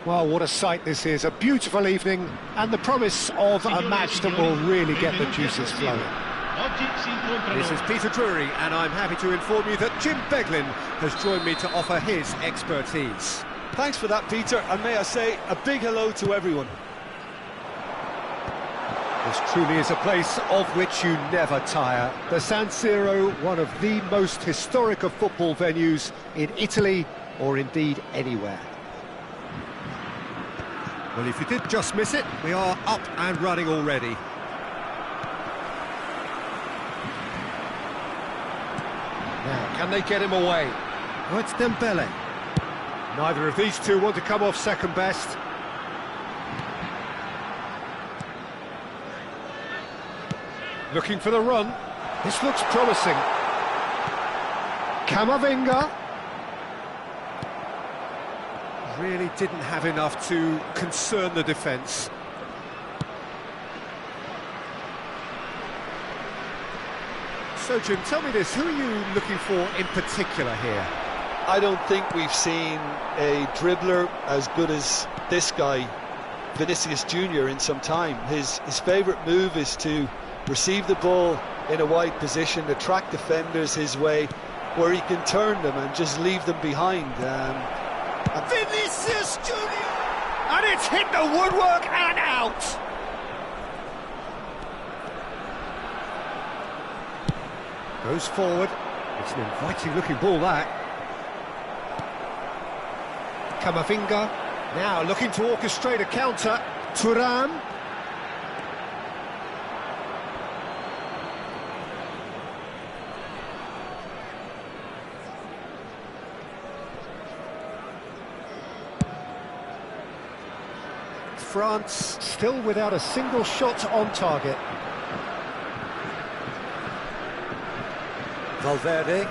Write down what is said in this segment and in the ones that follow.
Well, what a sight this is. A beautiful evening and the promise of a match that will really get the juices flowing. This is Peter Drury, and I'm happy to inform you that Jim Beglin has joined me to offer his expertise. Thanks for that, Peter, and may I say a big hello to everyone. This truly is a place of which you never tire. The San Siro, one of the most historic of football venues in Italy, or indeed anywhere. Well, if you did just miss it, we are up and running already. Now, can they get him away? Oh, it's Dembele. Neither of these two want to come off second best. Looking for the run. This looks promising. Camavinga. Really didn't have enough to concern the defence. So, Jim, tell me this, who are you looking for in particular here? I don't think we've seen a dribbler as good as this guy, Vinicius Junior, in some time. His favourite move is to receive the ball in a wide position, attract defenders his way, where he can turn them and just leave them behind. Vinicius Junior! And it's hit the woodwork and out! Goes forward. It's an inviting looking ball, that. Camavinga. Now looking to orchestrate a counter. Thuram. France still without a single shot on target. Valverde.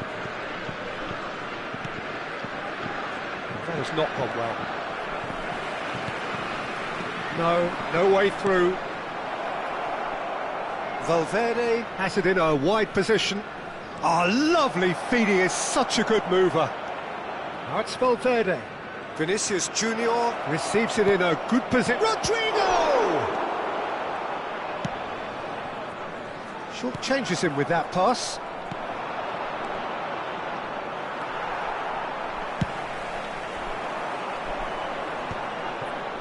That has not gone well. No way through. Valverde has it in a wide position. Ah, lovely feed, he is such a good mover. Now it's Valverde. Vinicius Junior receives it in a good position. Rodrigo! Short changes him with that pass.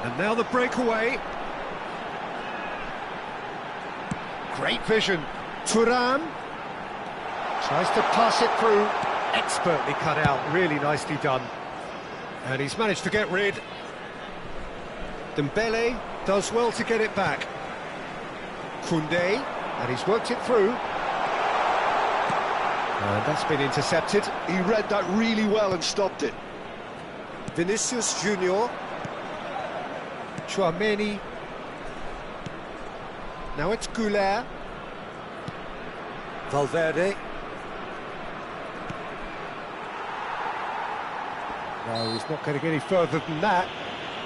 And now the breakaway. Great vision. Thuram tries to pass it through. Expertly cut out, really nicely done. And he's managed to get rid. Dembele does well to get it back. Koundé, and he's worked it through. And that's been intercepted. He read that really well and stopped it. Vinicius Junior. Chouameni. Now it's Goulet. Valverde. No, he's not going to get any further than that.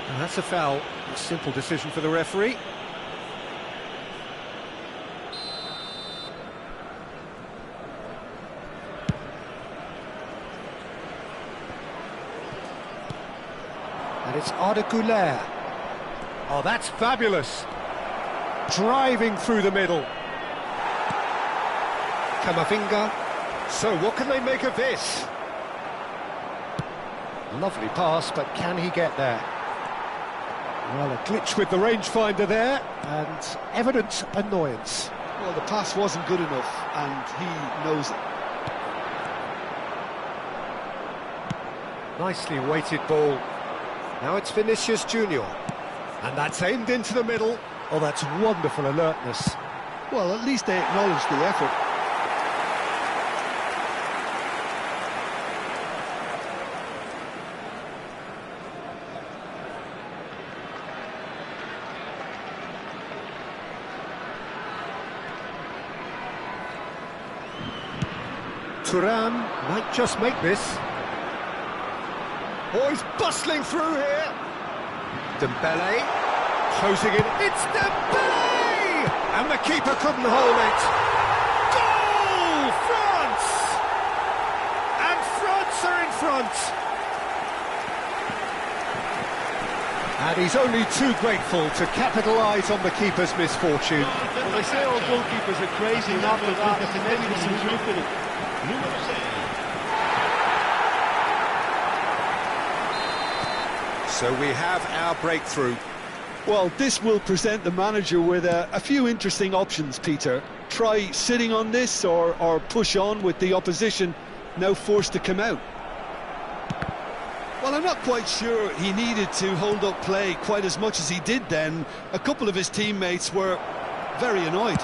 And that's a foul. A simple decision for the referee. And it's Arda Goulet. Oh, that's fabulous. Driving through the middle. Camavinga. So what can they make of this? Lovely pass, but can he get there? Well, a glitch with the rangefinder there, and evident annoyance. Well, the pass wasn't good enough, and he knows it. Nicely weighted ball. Now it's Vinicius Junior. And that's aimed into the middle. Oh, that's wonderful alertness. Well, at least they acknowledge the effort. Thuram might just make this. Oh, he's bustling through here. Dembele closing in. It's Dembele! And the keeper couldn't hold it. Goal! France! And France are in front. And he's only too grateful to capitalise on the keeper's misfortune. Well, they say all goalkeepers are crazy, and after that, maybe there's some truth in it. So we have our breakthrough. Well, this will present the manager with a few interesting options, Peter. Try sitting on this or push on with the opposition now forced to come out. Well, I'm not quite sure he needed to hold up play quite as much as he did then. A couple of his teammates were very annoyed.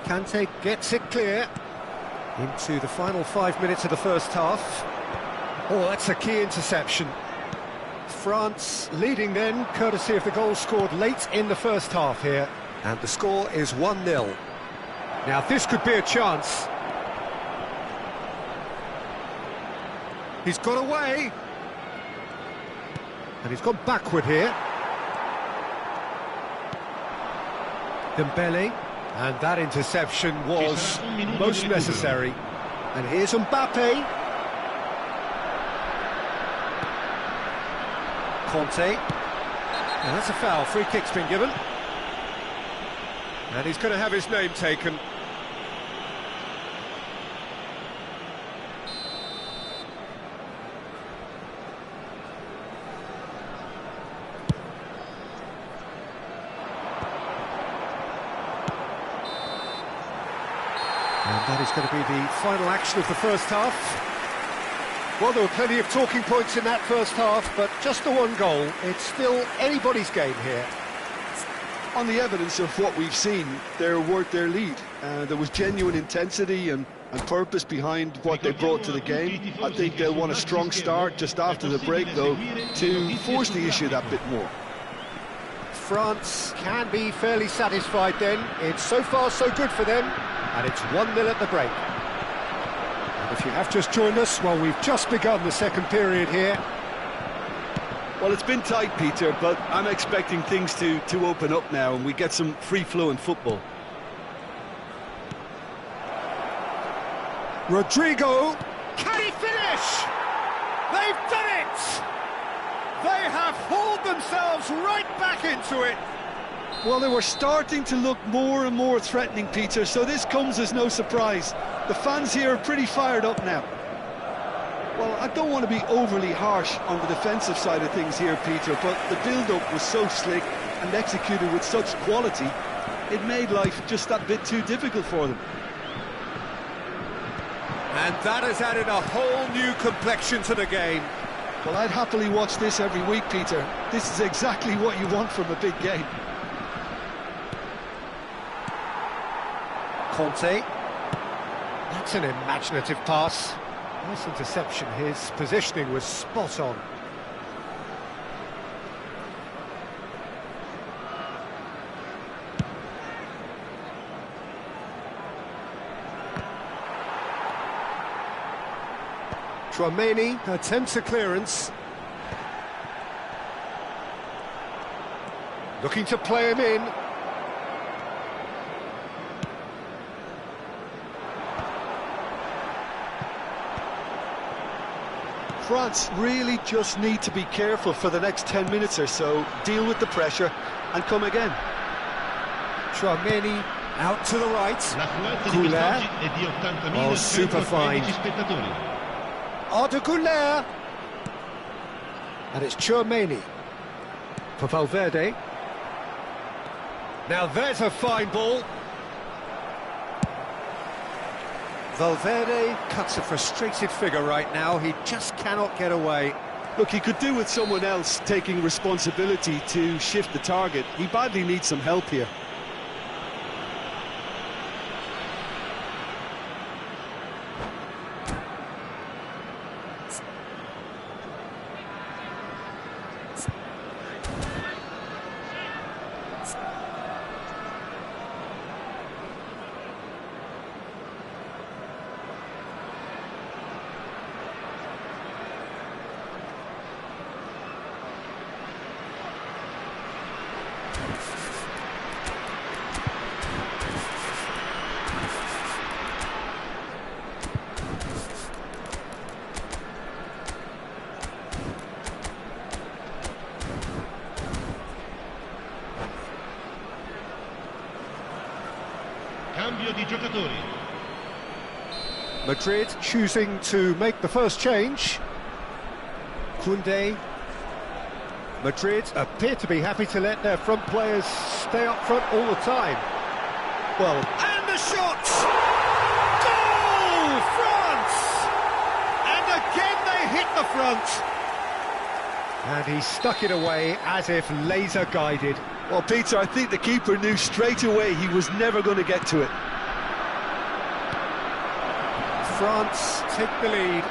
Kante gets it clear into the final 5 minutes of the first half. Oh, that's a key interception. France leading then, courtesy of the goal scored late in the first half here. And the score is 1-0. Now this could be a chance. He's got away. And he's gone backward here. Dembele. And that interception was most necessary. And here's Mbappe. Conte. And that's a foul. Free kick's been given. And he's going to have his name taken. And that is going to be the final action of the first half. Well, there were plenty of talking points in that first half, but just the one goal. It's still anybody's game here. On the evidence of what we've seen, they're worth their lead. There was genuine intensity and purpose behind what they brought to the game. I think they'll want a strong start just after the break, though, to force the issue that bit more. France can be fairly satisfied then. It's so far so good for them, and it's 1-0 at the break. And if you have just joined us, well, we've just begun the second period here. Well, it's been tight, Peter, but I'm expecting things to open up now and we get some free-flowing football. Rodrigo, can he finish? They've done it! They have hauled themselves right back into it. Well, they were starting to look more and more threatening, Peter, so this comes as no surprise. The fans here are pretty fired up now. Well, I don't want to be overly harsh on the defensive side of things here, Peter, but the build-up was so slick and executed with such quality, it made life just that bit too difficult for them. And that has added a whole new complexion to the game. Well, I'd happily watch this every week, Peter. This is exactly what you want from a big game. Conte. That's an imaginative pass. Nice interception. His positioning was spot on. Tchouaméni attempts a clearance. Looking to play him in. France really just need to be careful for the next 10 minutes or so, deal with the pressure and come again. Tchouaméni out to the right. Goulart. Oh, super fine. Arda Goulart. And it's Tchouaméni for Valverde. Now there's a fine ball. Valverde cuts a frustrated figure right now. He just cannot get away. Look, he could do with someone else taking responsibility to shift the target. He badly needs some help here. Madrid choosing to make the first change. Koundé. Madrid appear to be happy to let their front players stay up front all the time. Well, and the shot! Goal! France! And again they hit the front. And he stuck it away as if laser guided. well, Peter, I think the keeper knew straight away he was never going to get to it. France take the lead.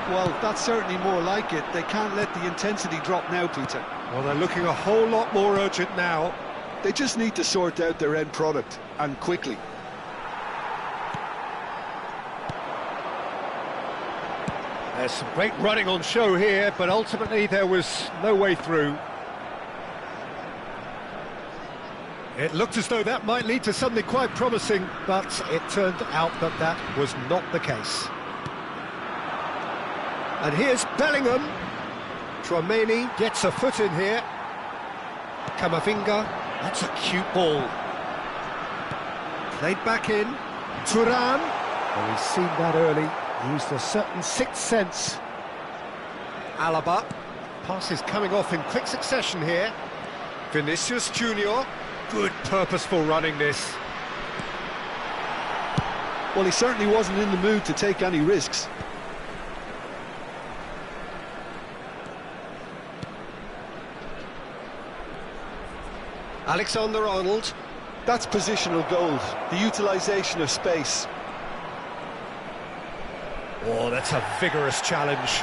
Well, that's certainly more like it. They can't let the intensity drop now, Peter. Well, they're looking a whole lot more urgent now. They just need to sort out their end product, and quickly. There's some great running on show here, but ultimately there was no way through. It looked as though that might lead to something quite promising, but it turned out that that was not the case. And here's Bellingham. Tchouaméni gets a foot in here. Camavinga, that's a cute ball. Played back in. Thuram. Well, he's seen that early. He used a certain sixth sense. Alaba. Passes coming off in quick succession here. Vinicius Junior. Good purposeful running this. Well, he certainly wasn't in the mood to take any risks. Alexander-Arnold. That's positional gold, the utilisation of space. Oh, that's a vigorous challenge.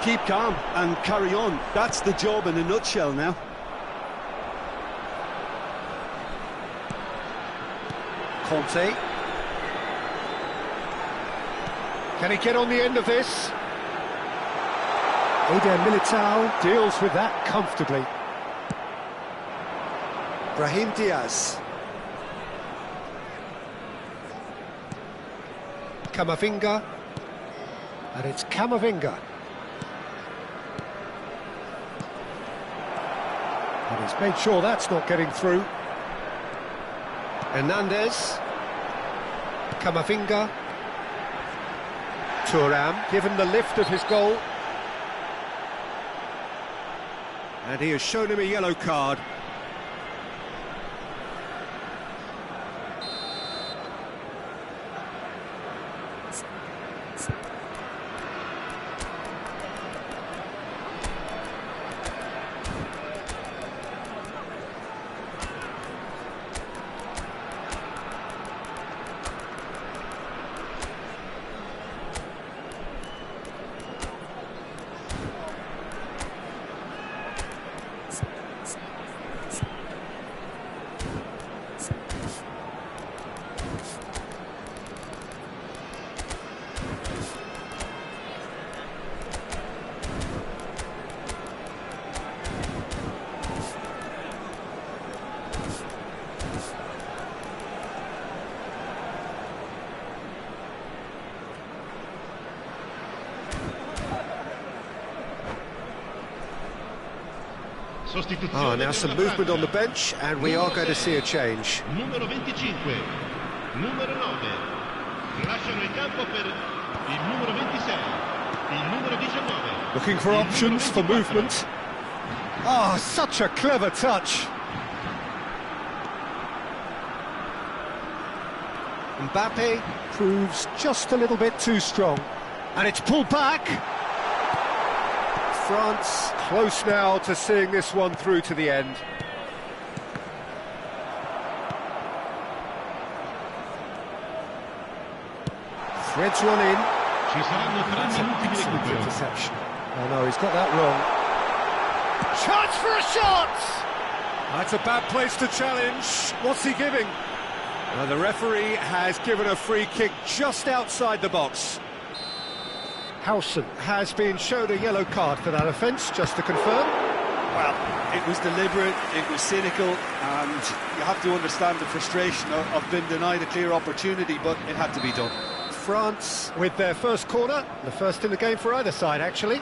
Keep calm and carry on. That's the job in a nutshell now. Conte. Can he get on the end of this? Eder Militao deals with that comfortably. Brahim Diaz. Camavinga. And it's Camavinga. And he's made sure that's not getting through. Hernandez. Camavinga. Thuram, given the lift of his goal. And he has shown him a yellow card. Oh, now some movement on the bench, and we are going to see a change. Numero 25, numero 9, lasciano il campo per il numero 26, il numero 19. Looking for options for movement. Oh, such a clever touch. Mbappe proves just a little bit too strong. And it's pulled back. France close now to seeing this one through to the end. Threads one in. Ci saranno 3 minuti di recupero. Interception. Oh no, he's got that wrong. Chance for a shot! That's a bad place to challenge. What's he giving? Well, the referee has given a free kick just outside the box. Howson has been shown a yellow card for that offence, just to confirm. Well, it was deliberate, it was cynical, and you have to understand the frustration of being denied a clear opportunity, but it had to be done. France with their first corner, the first in the game for either side, actually.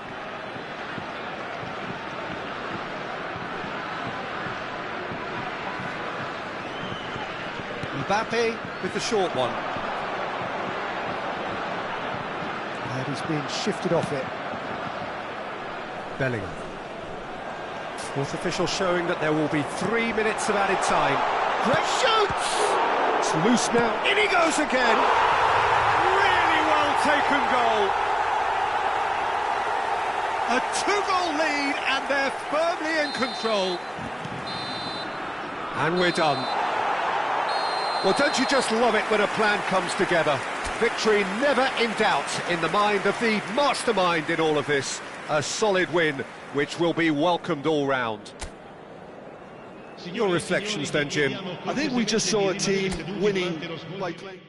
Mbappe with the short one. And he's being shifted off it. Bellingham. Fourth official showing that there will be 3 minutes of added time. Great shoots! It's loose now. In he goes again! Really well taken goal. A 2-goal lead and they're firmly in control. And we're done. Well, don't you just love it when a plan comes together? Victory never in doubt in the mind of the mastermind in all of this. A solid win, which will be welcomed all round. Your reflections then, Jim? I think we just saw a team winning by playing.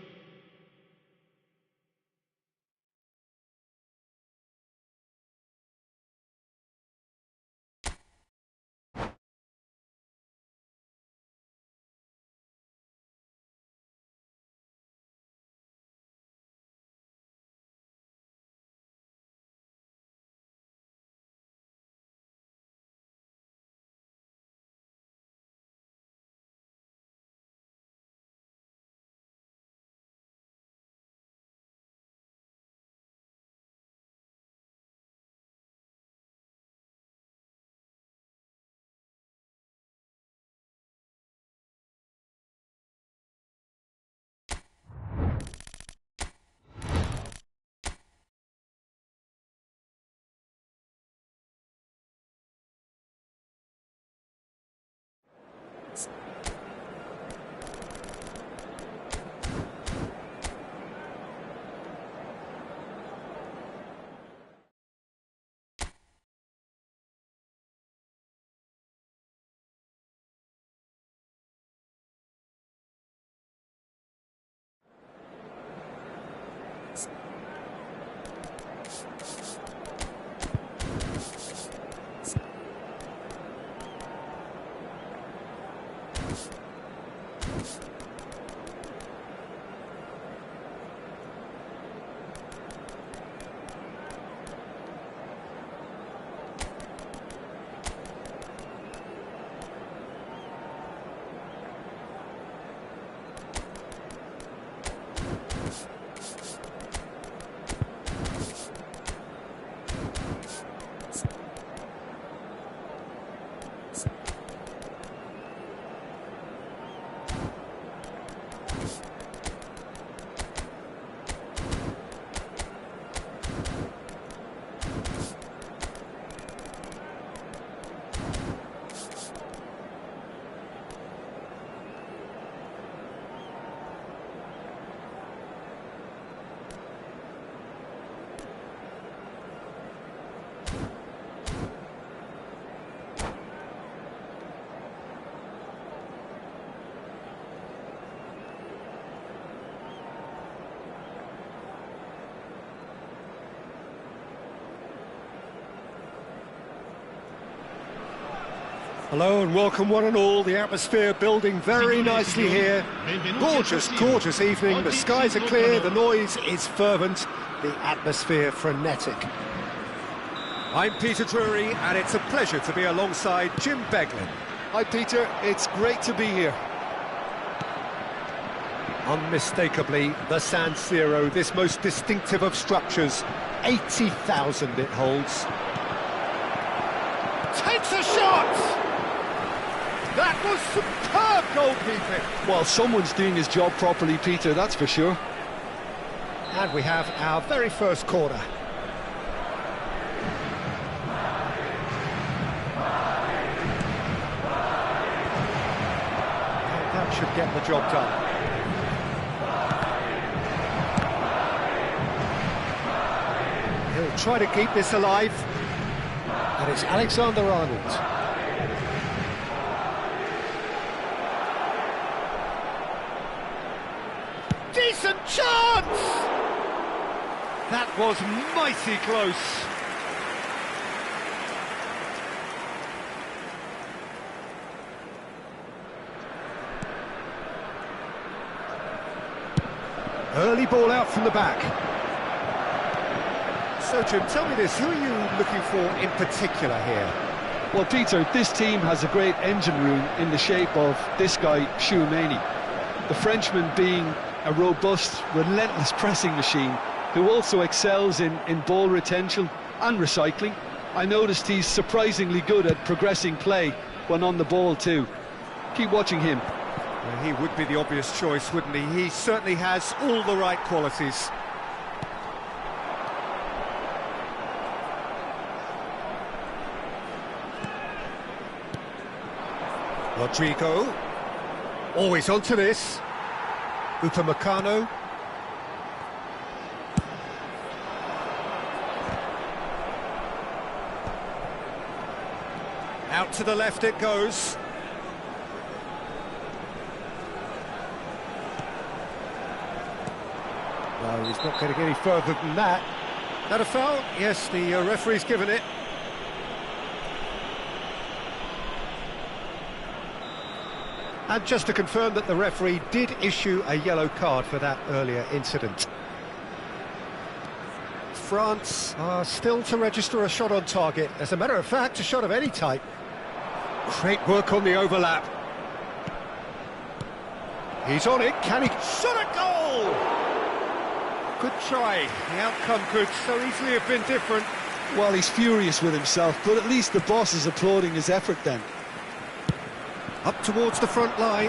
Hello and welcome one and all. The atmosphere building very nicely here. Gorgeous, gorgeous evening. The skies are clear, the noise is fervent, the atmosphere frenetic. I'm Peter Drury and it's a pleasure to be alongside Jim Beglin. Hi Peter, it's great to be here. Unmistakably the San Siro, this most distinctive of structures. 80,000 it holds. Takes a shot! That was superb goalkeeping. Well, someone's doing his job properly, Peter, that's for sure. And we have our very first corner. And that should get the job done. He'll try to keep this alive. And it's Alexander-Arnold. Decent chance! That was mighty close. Early ball out from the back. So, Jim, tell me this, who are you looking for in particular here? Well, Peter, this team has a great engine room in the shape of this guy, Tchouaméni. The Frenchman being a robust, relentless pressing machine who also excels in ball retention and recycling. I noticed he's surprisingly good at progressing play when on the ball too. Keep watching him. Well, he would be the obvious choice, wouldn't he? He certainly has all the right qualities. Rodrigo. Always onto this. Upamecano. Out to the left it goes. No, he's not getting any further than that. That a foul? Yes, the referee's given it. And just to confirm that the referee did issue a yellow card for that earlier incident. France are still to register a shot on target. As a matter of fact, a shot of any type. Great work on the overlap. He's on it, can he? Shot a goal! Good try. The outcome could so easily have been different. Well, he's furious with himself, but at least the boss is applauding his effort then. Up towards the front line.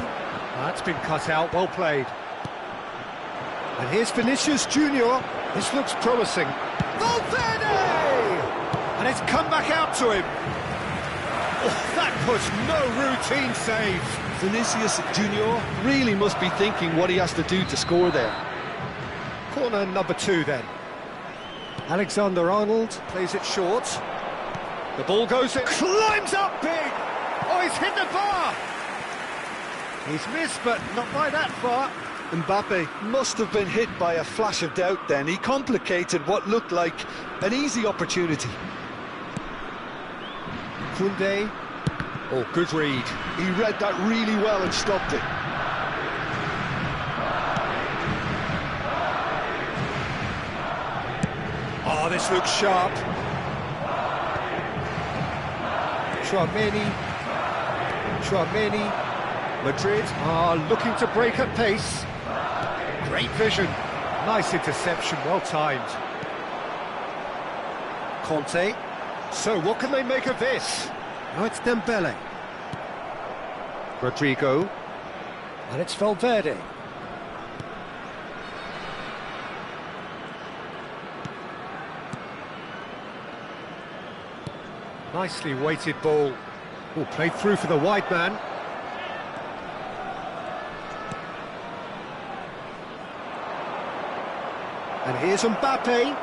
That's been cut out, well played. And here's Vinicius Junior. This looks promising. Valverde! And it's come back out to him. Oh, that was no routine save. Vinicius Junior really must be thinking what he has to do to score there. Corner number 2 then. Alexander-Arnold plays it short. The ball goes in, climbs up big! Oh, he's hit the bar! He's missed, but not by that far. Mbappe must have been hit by a flash of doubt then. He complicated what looked like an easy opportunity. Koundé. Oh, good read. He read that really well and stopped it. Oh, this looks sharp. Chouameni. Madrid are looking to break at pace. Great vision. Nice interception, well timed. Conte. So what can they make of this? Now it's Dembele. Rodrigo. And it's Valverde. Nicely weighted ball. Oh, played through for the wide man. And here's Mbappe.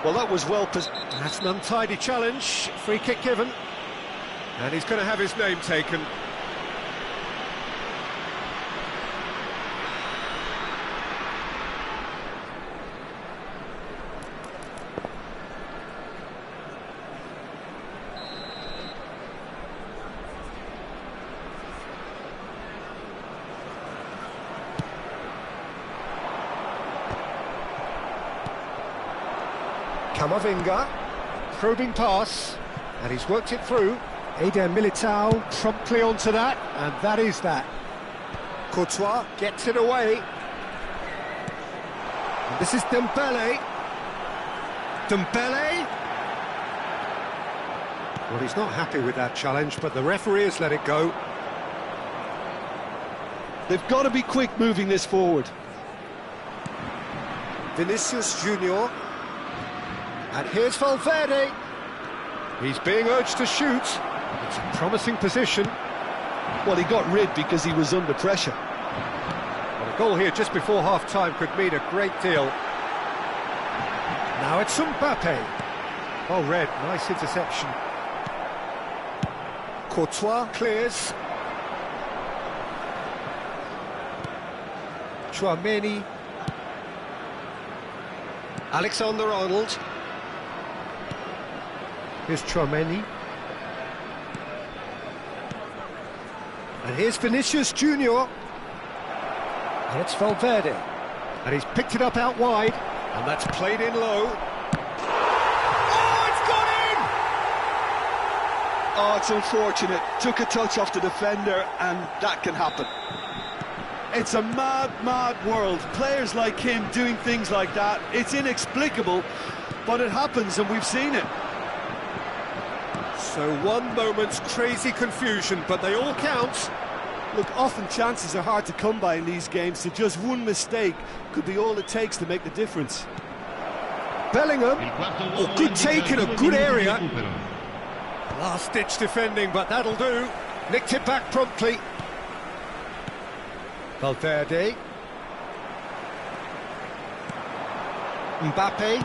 Well, that was well That's an untidy challenge. Free kick given. And he's going to have his name taken. Camavinga, probing pass, and he's worked it through. Eder Militao promptly onto that, and that is that. Courtois gets it away. And this is Dembele. Dembele! Well, he's not happy with that challenge, but the referee has let it go. They've got to be quick moving this forward. Vinicius Junior. And here's Valverde. He's being urged to shoot. It's a promising position. Well, he got rid because he was under pressure. Well, a goal here just before half-time could mean a great deal. Now it's Mbappe. Oh, red, nice interception. Courtois clears. Chouameni. Alexander-Arnold. Here's Chouameni. And here's Vinicius Junior. And it's Valverde. And he's picked it up out wide. And that's played in low. Oh, it's gone in! Oh, it's unfortunate. Took a touch off the defender, and that can happen. It's a mad, mad world. Players like him doing things like that, it's inexplicable, but it happens and we've seen it. So one moment's crazy confusion, but they all count. Look, often chances are hard to come by in these games, so just one mistake could be all it takes to make the difference. Bellingham, good take in a good area. Recupero. Last-ditch defending, but that'll do. Nicked it back promptly. Valverde. Mbappe.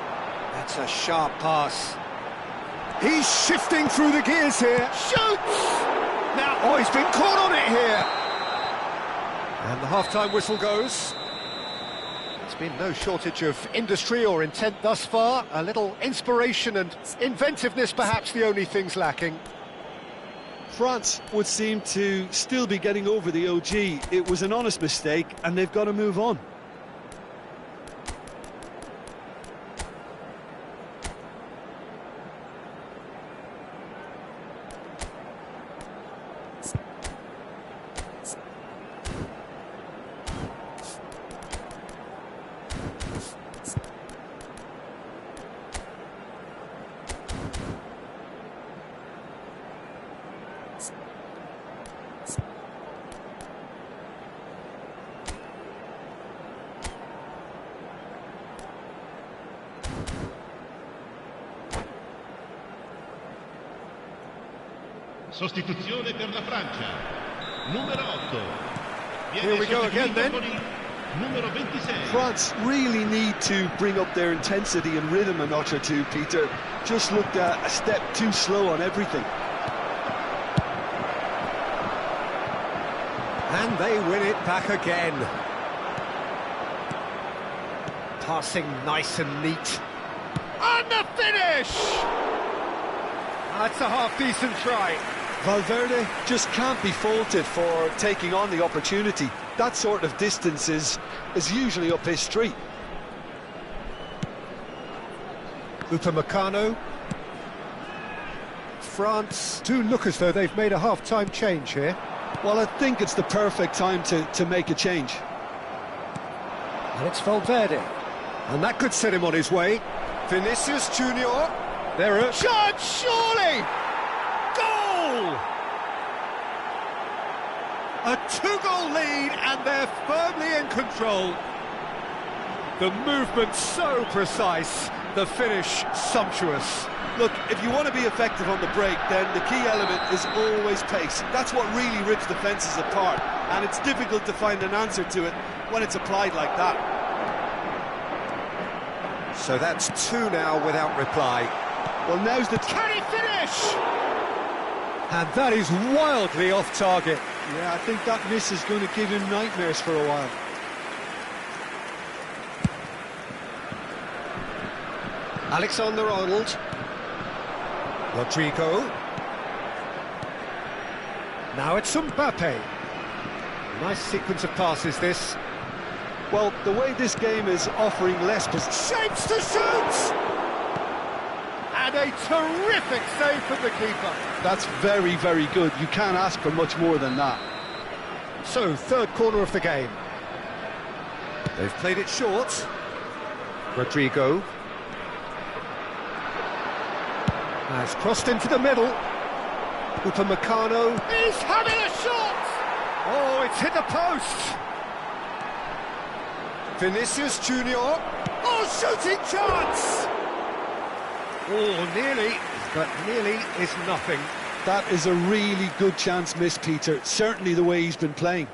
That's a sharp pass. He's shifting through the gears here. Shoots! Now, oh, he's been caught on it here. And the half-time whistle goes. There's been no shortage of industry or intent thus far. A little inspiration and inventiveness, perhaps the only things lacking. France would seem to still be getting over the OG. It was an honest mistake, and they've got to move on. Sostituzione per la Francia. Numero 8. Here we go again then. Numero 26. France really need to bring up their intensity and rhythm a notch or two, Peter. Just looked a step too slow on everything. And they win it back again. Passing nice and neat. And the finish! That's a half-decent try. Valverde just can't be faulted for taking on the opportunity. That sort of distance is usually up his street. Upamecano. France do look as though they've made a half-time change here. Well, I think it's the perfect time to make a change. And it's Valverde. And that could set him on his way. Vinicius Junior. There a chance, surely! Goal! A two-goal lead, and they're firmly in control. The movement so precise, the finish sumptuous. Look, if you want to be effective on the break, then the key element is always pace. That's what really rips defences apart, and it's difficult to find an answer to it when it's applied like that. So that's two now without reply. Well, now's the... Can he finish? And that is wildly off target. Yeah, I think that miss is going to give him nightmares for a while. Alexander-Arnold. Rodrigo. Now it's Mbappe. Nice sequence of passes, this. Well, the way this game is offering less possession... Shapes to shoot! And a terrific save from the keeper. That's very, very good. You can't ask for much more than that. So, third corner of the game. They've played it short. Rodrigo. Has crossed into the middle. Upamecano. He's having a shot! Oh, it's hit the post! Vinicius Junior. Oh, shooting chance! Oh, nearly, but nearly is nothing. That is a really good chance missed, Peter. Certainly the way he's been playing.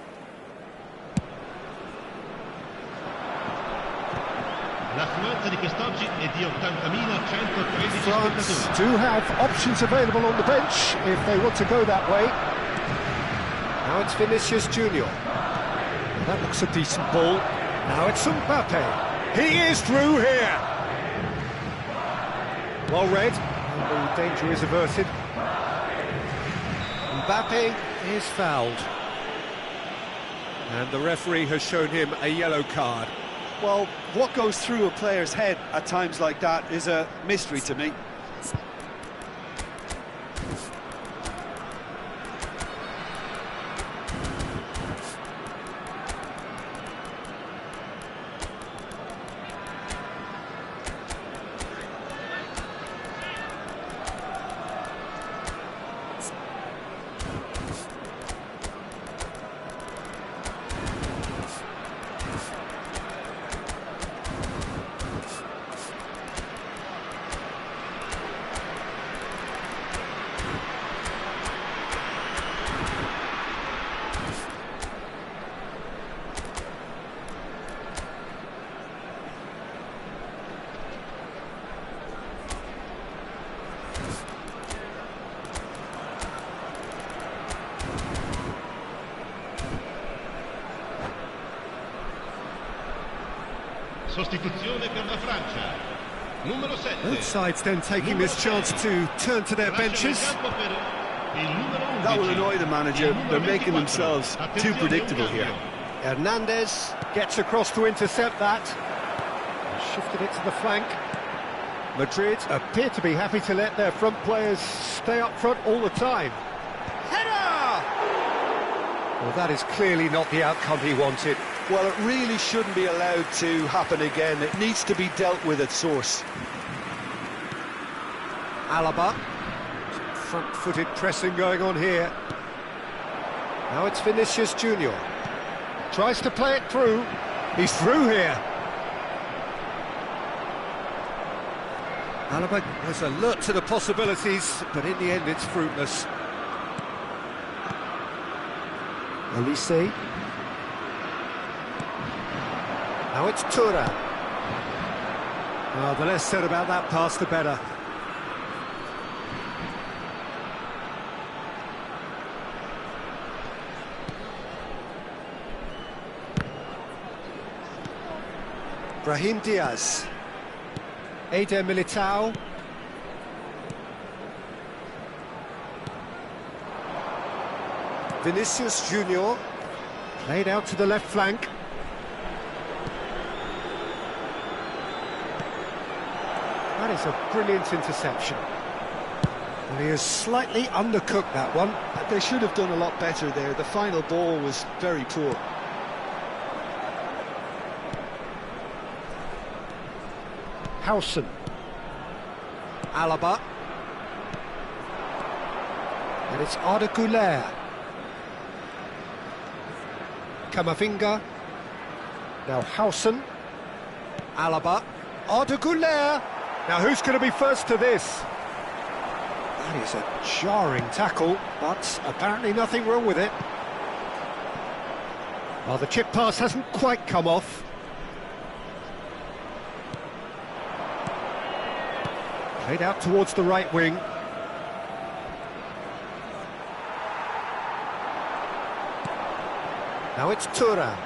L'affluenza di quest'oggi è di 80.113 France spettatori. do have options available on the bench if they want to go that way. Now it's Vinicius Junior. That looks a decent ball. Now it's Mbappe. He is through here. Well read, and the danger is averted. Mbappe is fouled. And the referee has shown him a yellow card. Well, what goes through a player's head at times like that is a mystery to me. Sostituzione per la Francia. Numero 7. Both sides then taking this chance to turn to their benches. That will annoy the manager. They're making themselves too predictable here. Hernandez gets across to intercept that. Shifted it to the flank. Madrid appear to be happy to let their front players stay up front all the time. Header! Well, that is clearly not the outcome he wanted. Well, it really shouldn't be allowed to happen again. It needs to be dealt with at source. Alaba. Front-footed pressing going on here. Now it's Vinicius Junior. Tries to play it through. He's through here. Alaba was alert to the possibilities, but in the end it's fruitless. Olise. Now it's Tura. The less said about that pass, the better. Brahim Diaz. Eder Militao. Vinicius Junior. Played out to the left flank. That is a brilliant interception. Well, he has slightly undercooked that one. They should have done a lot better there. The final ball was very poor. Howson. Alaba. And it's Arda Güler. Camavinga. Now Howson. Alaba. Arda Güler. Now who's going to be first to this? That is a jarring tackle, but apparently nothing wrong with it. Well, the chip pass hasn't quite come off. Played out towards the right wing. Now it's Tura.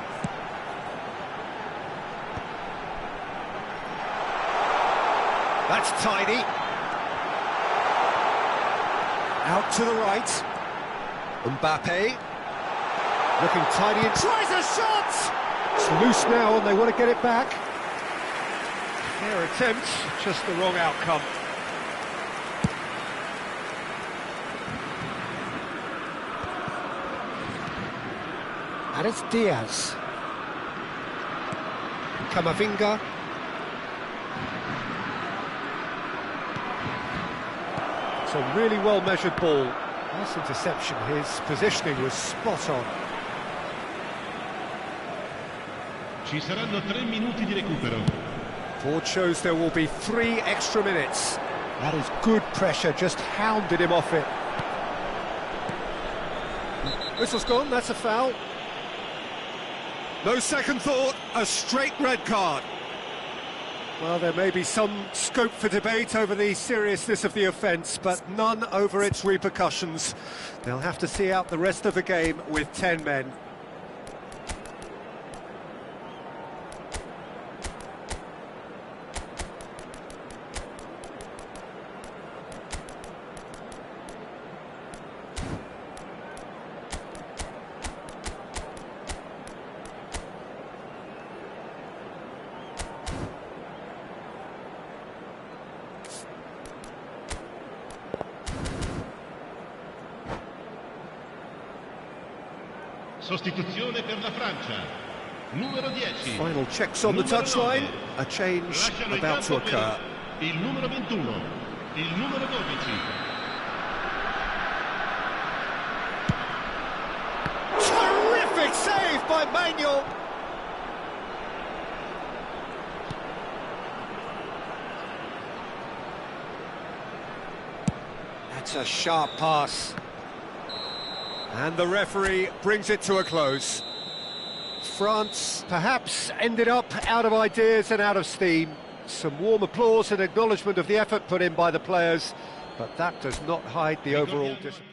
That's tidy. Out to the right. Mbappe. Looking tidy and tries a shot! It's loose now and they want to get it back. Their attempt, just the wrong outcome. And it's Diaz. Camavinga. It's a really well-measured ball. Nice interception. His positioning was spot on. Ci saranno 3 minuti di recupero. Board shows there will be 3 extra minutes. That is good pressure, just hounded him off it. Whistle's gone, that's a foul. No second thought, a straight red card. Well, there may be some scope for debate over the seriousness of the offence, but none over its repercussions. They'll have to see out the rest of the game with 10 men. Sostituzione per la Francia. Numero 10. Final checks on the touchline. A change about to occur. Il numero 21. Il numero 12. Terrific save by Manuel. That's a sharp pass. And the referee brings it to a close. France perhaps ended up out of ideas and out of steam. Some warm applause and acknowledgement of the effort put in by the players, but that does not hide the overall disappointment.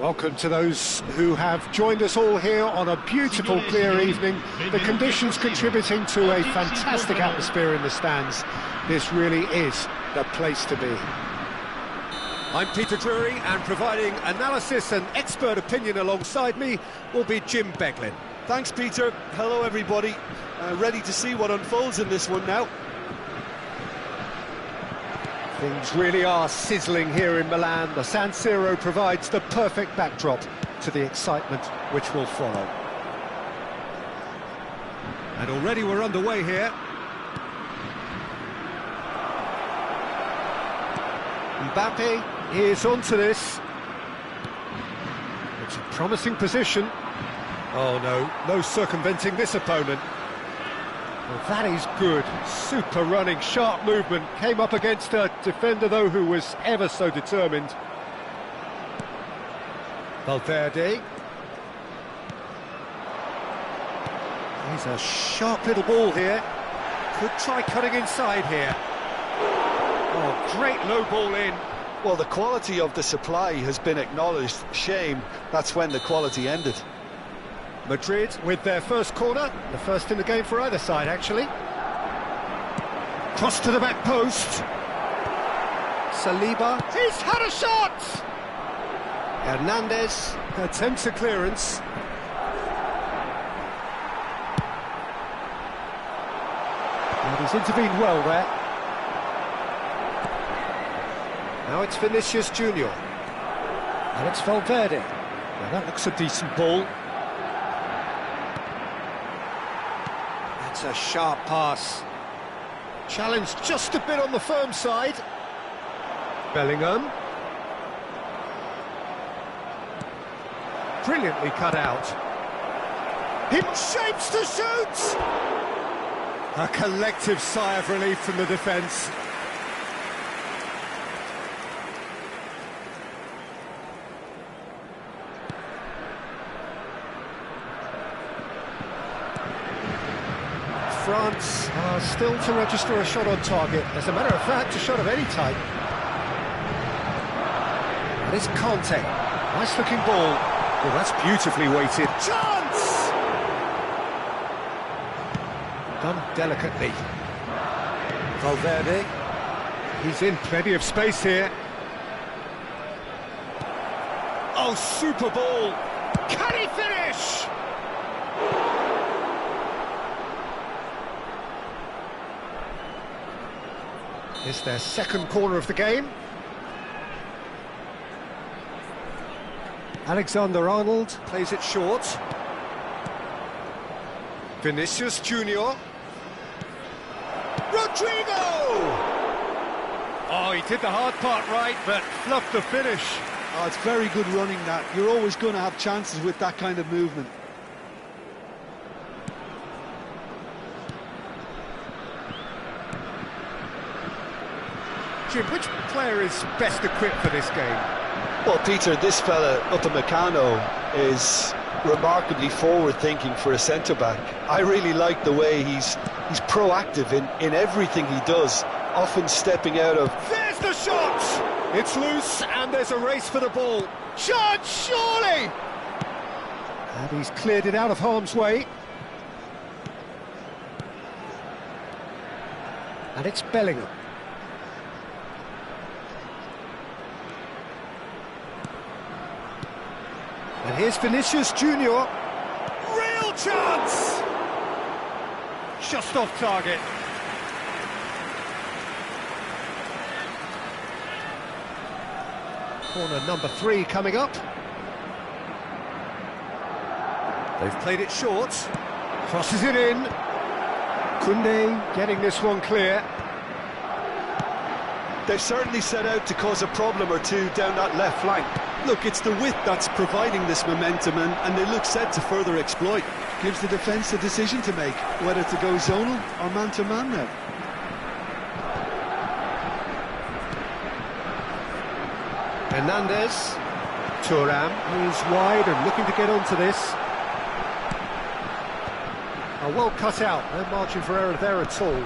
Welcome to those who have joined us all here on a beautiful, clear evening. The conditions contributing to a fantastic atmosphere in the stands. This really is the place to be. I'm Peter Drury, and providing analysis and expert opinion alongside me will be Jim Beglin. Thanks, Peter. Hello, everybody. Ready to see what unfolds in this one now. Things really are sizzling here in Milan. The San Siro provides the perfect backdrop to the excitement which will follow. And already we're underway here. Mbappe is onto this. It's a promising position. Oh no, no circumventing this opponent. Well, that is good. Super running, sharp movement. Came up against a defender, though, who was ever so determined. Valverde. He's a sharp little ball here. Could try cutting inside here. Oh, great low ball in. Well, the quality of the supply has been acknowledged. Shame that's when the quality ended. Madrid with their first corner, the first in the game for either side, actually. Cross to the back post. Saliba, he's had a shot! Hernandez attempts a clearance. And he's intervened well there. Now it's Vinicius Junior. And it's Valverde. Now that looks a decent ball. It's a sharp pass. Challenged just a bit on the firm side. Bellingham. Brilliantly cut out. He shapes to shoot! A collective sigh of relief from the defence. France are still to register a shot on target. As a matter of fact, a shot of any type. And it's Conte. Nice looking ball. Well, that's beautifully weighted. Chance! Done delicately. Valverde. He's in plenty of space here. Oh, super ball. Can he finish? It's their second corner of the game. Alexander-Arnold plays it short. Vinicius Junior. Rodrigo! Oh, he did the hard part right, but fluffed the finish. Oh, it's very good running, that. You're always going to have chances with that kind of movement. Jim, which player is best equipped for this game? Well, Peter, this fella, Upamecano, is remarkably forward-thinking for a centre-back. I really like the way he's proactive in everything he does, often stepping out of... There's the shot! It's loose, and there's a race for the ball. Shot, surely! And he's cleared it out of harm's way. And it's Bellingham. And here's Vinicius Junior. Real chance! Just off target. Corner number 3 coming up. They've played it short. Crosses it in. Koundé getting this one clear. They've certainly set out to cause a problem or two down that left flank. Look, it's the width that's providing this momentum, and they look set to further exploit. Gives the defence a decision to make, whether to go zonal or man-to-man now. Hernandez. Thuram is wide and looking to get onto this. Well cut out, no margin for error there at all.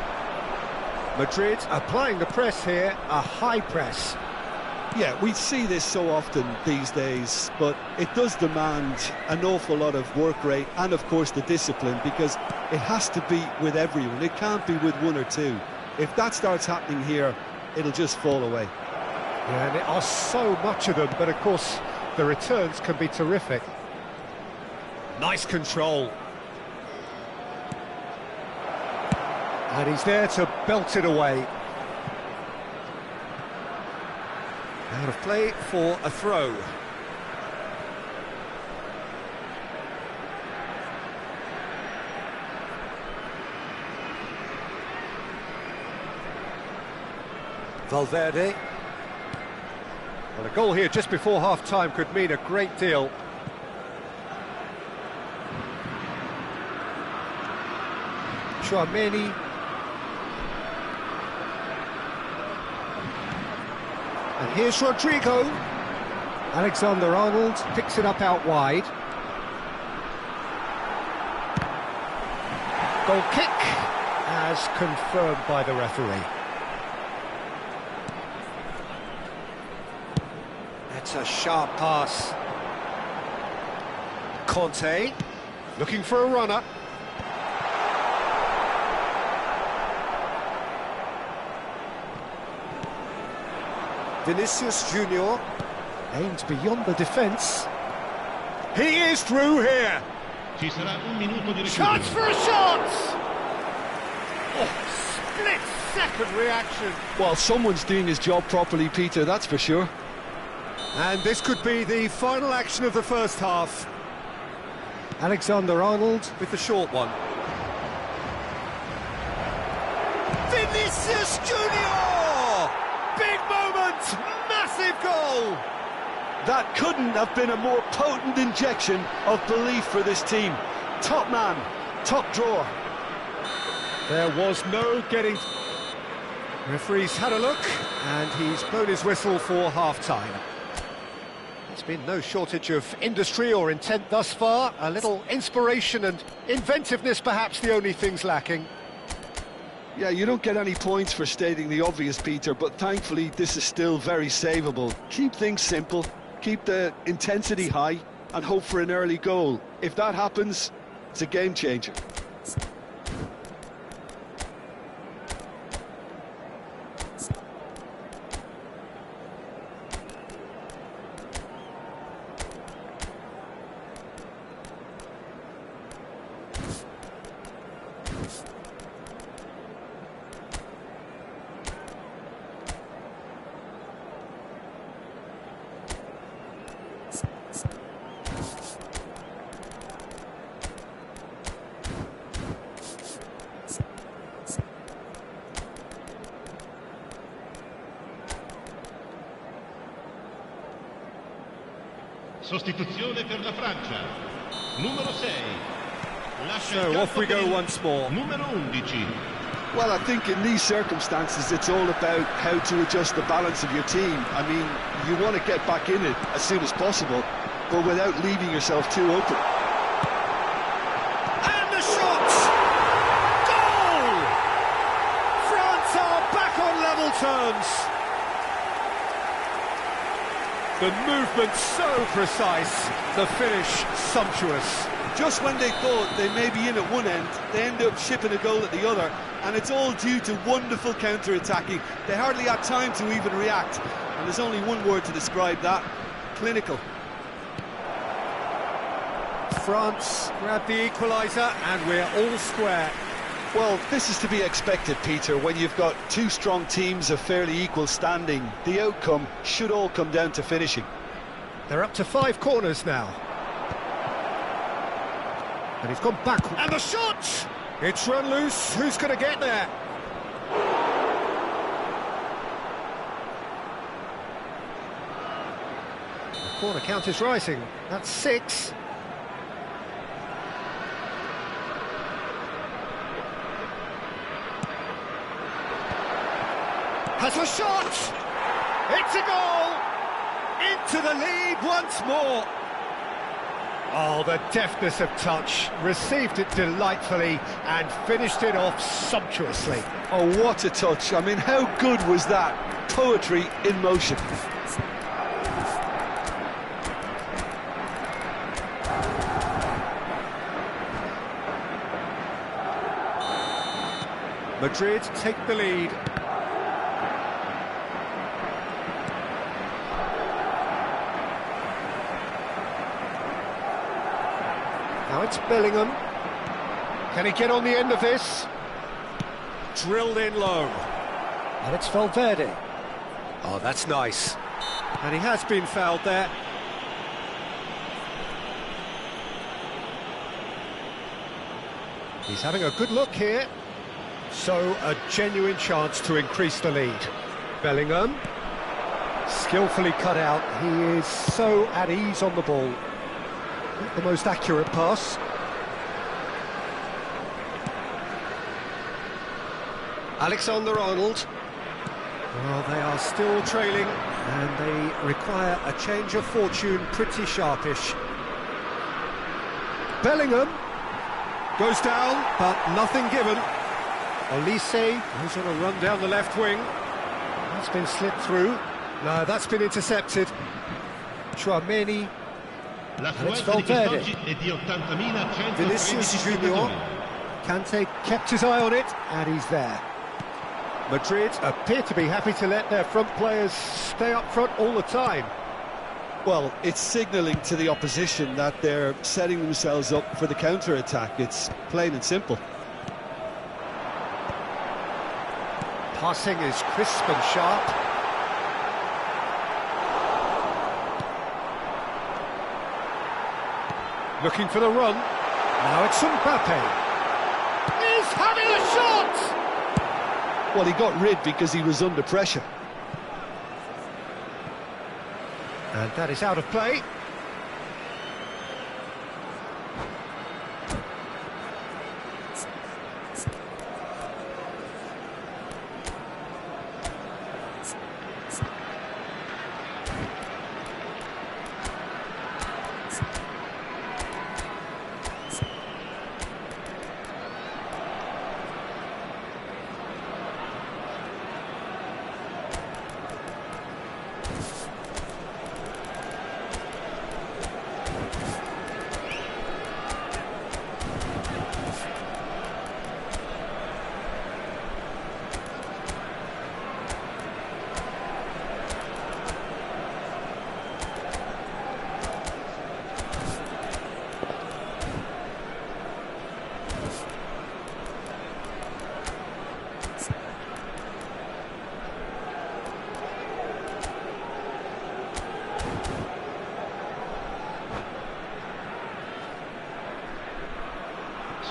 Madrid applying the press here, a high press. Yeah, we see this so often these days, but it does demand an awful lot of work rate and, of course, the discipline, because it has to be with everyone. It can't be with one or two. If that starts happening here, it'll just fall away. Yeah, and there are so much of them, but of course the returns can be terrific. Nice control. And he's there to belt it away. Out of play for a throw. Valverde. Well, a goal here just before half-time could mean a great deal. Chouameni. And here's Rodrigo. Alexander-Arnold picks it up out wide. Goal kick, as confirmed by the referee. That's a sharp pass. Conte, looking for a runner. Vinicius Junior aims beyond the defence. He is through here. Ci sarà un minuto di Chance recupero. for a shot! Oh, split-second reaction. Well, someone's doing his job properly, Peter, that's for sure. And this could be the final action of the first half. Alexander-Arnold with the short one. Vinicius Junior! Big moment! Massive goal! That couldn't have been a more potent injection of belief for this team. Top man, top drawer. There was no getting... Referee's had a look, and he's blown his whistle for half-time. There's been no shortage of industry or intent thus far. A little inspiration and inventiveness, perhaps the only things lacking. Yeah, you don't get any points for stating the obvious, Peter, but thankfully this is still very savable. Keep things simple, keep the intensity high, and hope for an early goal. If that happens, it's a game changer. Sostituzione per la Francia. Numero 6. Lascia il So campo off we per go il once more. Numero 11. Well, I think in these circumstances it's all about how to adjust the balance of your team. I mean, you want to get back in it as soon as possible, but without leaving yourself too open. And the shot! Goal! France are back on level terms. The movement so precise, the finish sumptuous. Just when they thought they may be in at one end, they end up shipping a goal at the other, and it's all due to wonderful counter-attacking. They hardly had time to even react, and there's only one word to describe that: clinical. France grab the equaliser, and we're all square. Well, this is to be expected, Peter, when you've got two strong teams of fairly equal standing. The outcome should all come down to finishing. They're up to 5 corners now. And he's gone back. And the shot! It's run loose. Who's going to get there? The corner count is rising. That's 6. Has a shot! It's a goal! Into the lead once more. Oh, the deftness of touch. Received it delightfully and finished it off sumptuously. Oh, what a touch. I mean, how good was that? Poetry in motion. Madrid take the lead. Now it's Bellingham. Can he get on the end of this? Drilled in low. And it's Valverde. Oh, that's nice. And he has been fouled there. He's having a good look here. So, a genuine chance to increase the lead. Bellingham. Skillfully cut out. He is so at ease on the ball. Not the most accurate pass. Alexander-Arnold. Well, they are still trailing, and they require a change of fortune pretty sharpish. Bellingham goes down, but nothing given. Olise goes on a run down the left wing. That's been slipped through. No, that's been intercepted. Chouameni. And it's Valverde. Vinicius Junior. Kante kept his eye on it, and he's there. Madrid appear to be happy to let their front players stay up front all the time. Well, it's signalling to the opposition that they're setting themselves up for the counter-attack. It's plain and simple. Passing is crisp and sharp. Looking for the run. Now it's Mbappe. He's having a shot! Well, he got rid because he was under pressure. And that is out of play.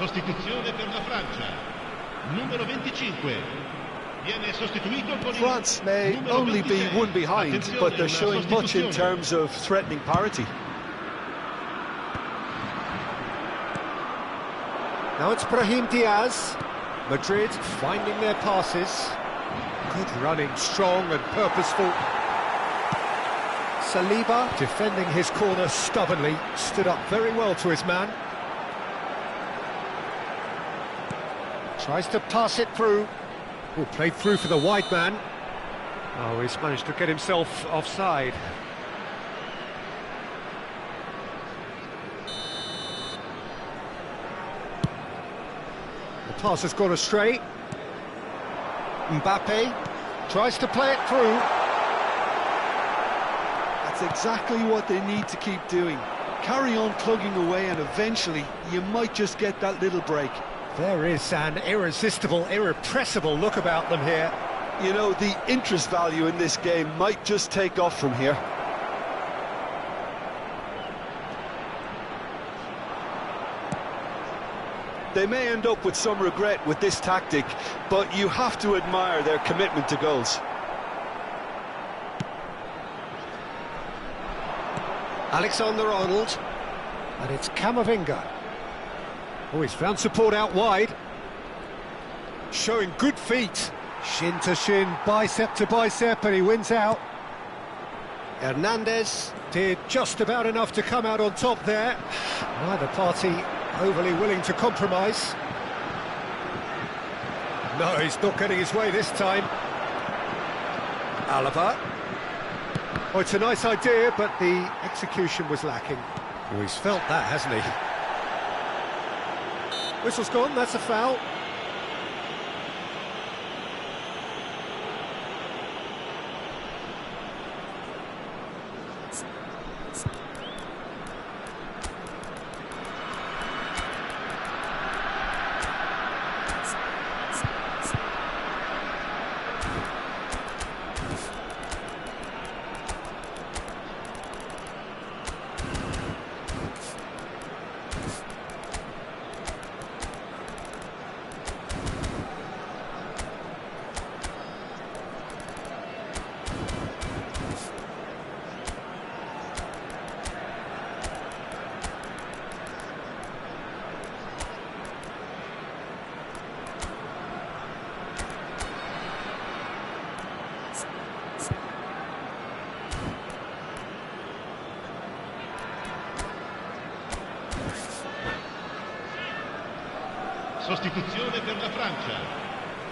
Sostituzione per la Francia. Numero 25. Viene sostituito con France may only be one behind, but they're showing much in terms of threatening parity. Now it's Brahim Diaz. Madrid finding their passes. Good running, strong and purposeful. Saliba defending his corner stubbornly, stood up very well to his man. Tries to pass it through. Oh, played through for the wide man. Oh, he's managed to get himself offside. The pass has gone astray. Mbappe tries to play it through. That's exactly what they need to keep doing. Carry on plugging away, and eventually you might just get that little break. There is an irresistible, irrepressible look about them here. You know, the interest value in this game might just take off from here. They may end up with some regret with this tactic, but you have to admire their commitment to goals. Alexander-Arnold, and it's Camavinga. Oh, he's found support out wide. Showing good feet. Shin to shin, bicep to bicep, and he wins out. Hernandez did just about enough to come out on top there. Neither party overly willing to compromise. No, he's not getting his way this time. Alaba. Oh, it's a nice idea, but the execution was lacking. Oh, he's felt that, hasn't he? Whistle's gone, that's a foul. sostituzione per la Francia.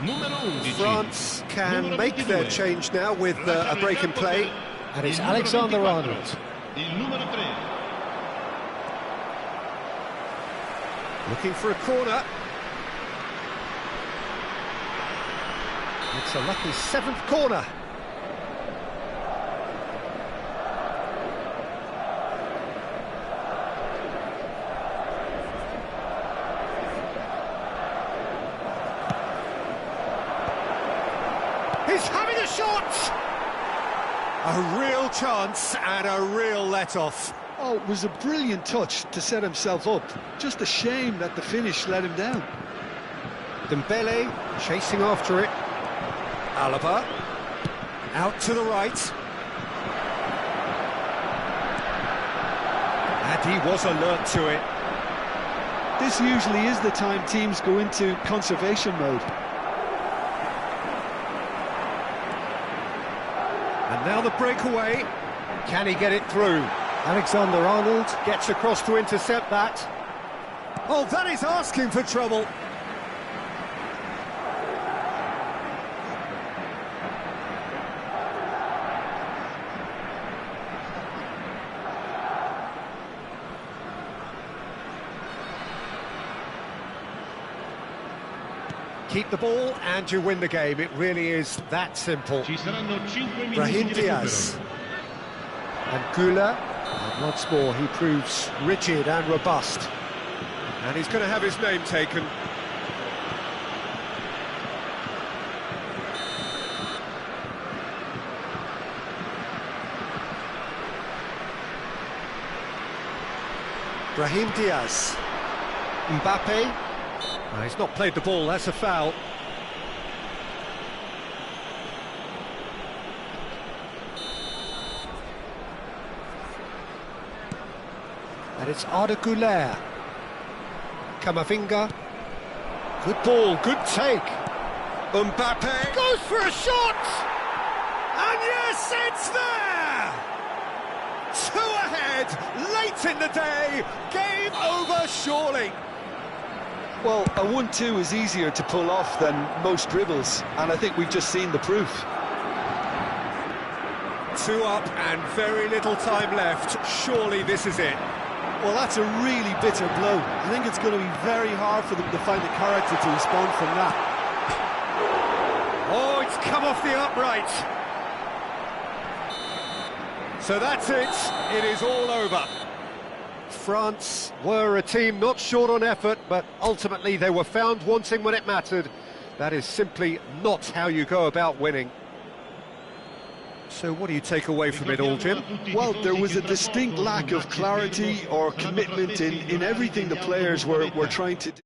Numero 11. France can make their change now with a break in play. And it's Alexander-Arnold. Il numero 3. Looking for a corner. It's a lucky 7th corner. He's having a shot! A real chance and a real let-off. Oh, it was a brilliant touch to set himself up. Just a shame that the finish let him down. Dembele chasing after it. Alaba out to the right. And he was alert to it. This usually is the time teams go into conservation mode. And now the breakaway. Can he get it through? Alexander-Arnold gets across to intercept that. Oh, that is asking for trouble. Keep the ball and you win the game. It really is that simple. Ci saranno 5 minuti Brahim di Diaz. recupero. And Gula, and once more he proves rigid and robust. And he's going to have his name taken. Brahim Diaz. Mbappe. No, he's not played the ball, that's a foul. And it's Arda Güler. Camavinga. Good ball, good take. Mbappe goes for a shot! And yes, it's there! 2 ahead, late in the day, game over surely. Well, a 1-2 is easier to pull off than most dribbles, and I think we've just seen the proof. 2 up and very little time left. Surely this is it. Well, that's a really bitter blow. I think it's going to be very hard for them to find the character to respond from that. Oh, it's come off the upright. So that's it. It is all over. France were a team not short on effort, but ultimately they were found wanting when it mattered. That is simply not how you go about winning. So what do you take away from it all, Jim? Well, there was a distinct lack of clarity or commitment in everything the players were trying to do.